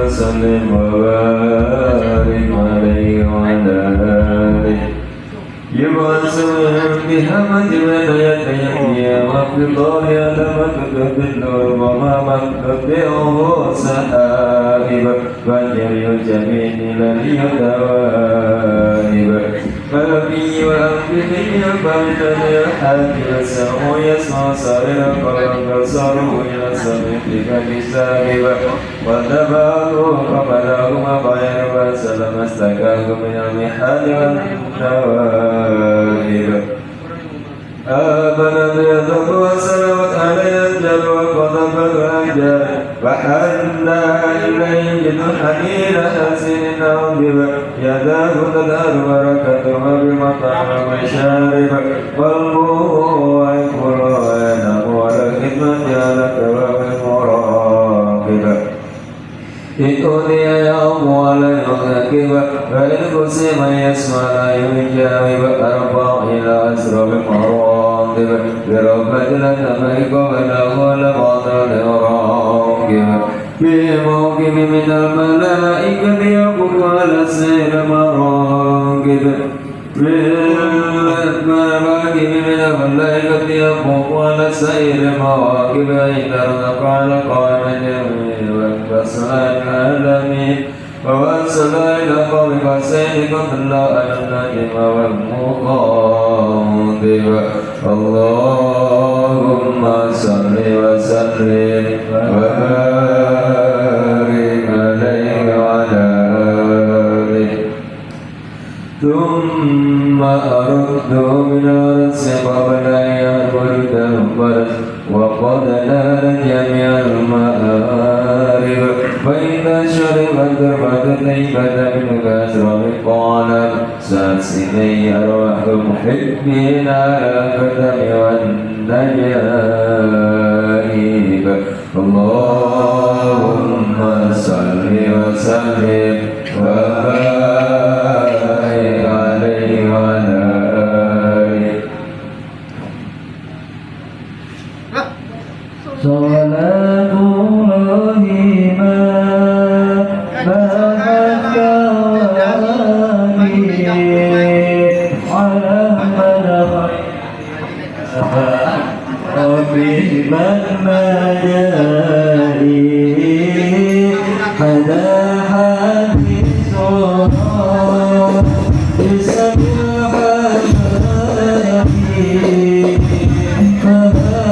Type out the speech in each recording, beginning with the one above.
وسلم وبارك عليه وعلى آله يبعث بحمد يديه وبطارها لما تكتب وما تتبعه سحائب فجر جميل لليدوائب فبي وأنبه فمن الحاكم السمع يسمع سائر قلب بصره إلى سمعتك بسائب وتبعه قبلهما غير وسلم استكاه من المحال والنوائب آمن بيضك وسلمت عليه الجل وقضب الأنجال وحنى إليه جد حنين حسين أوجب يداه تدار بركتها بمطعم وشارب والروح يكبر وينام ولكن جالك ومراقب إتوني يوم ولا يغاكب فإن قسم يسمع لا يجاوب أرفع إلى أسرب مراقب بربة لتميك وله لبطل راقب بموكب من الملائكة يقف على السير مراقب بالمراكب من الملائكة يقف على السير مراقب إذا قال قائما وانفصل العالمين ووصل إلى قوم فسيد الله النجم والمخاطب اللهم صل وسلم وبارك عليه وعلى آله ثم أرد من الرأس قبل أن يأكل البرد وقد نال جميع المآرب فإذا شربت دربت طيبة من كسر قال ساسني أرواح المحبين على القدم والنجائب اللهم صل وسلم وبارك عليه وعلى آله صلاة الله ما على من مجائي هذا حديث بسم الحبيب فهذا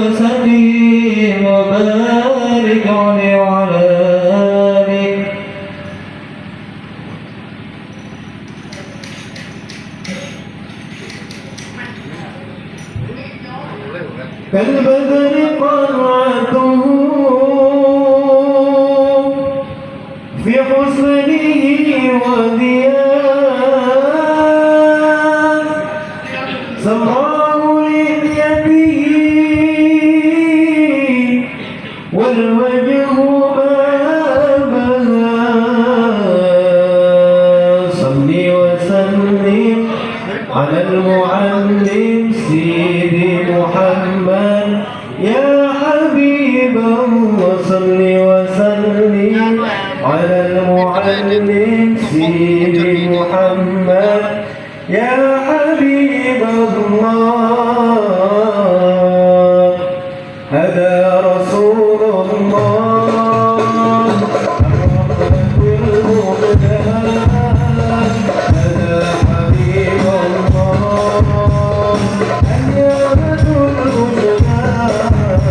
وسلم وبارك عليه وعلى آله. كالبدر قرعته في حسنه وضياء سماه لحيته والوجه بابها. صل وسلم على المعلم سيدي محمد يا حبيب الله. صل وسلم على المعلم سيدي محمد يا حبيب الله. هذا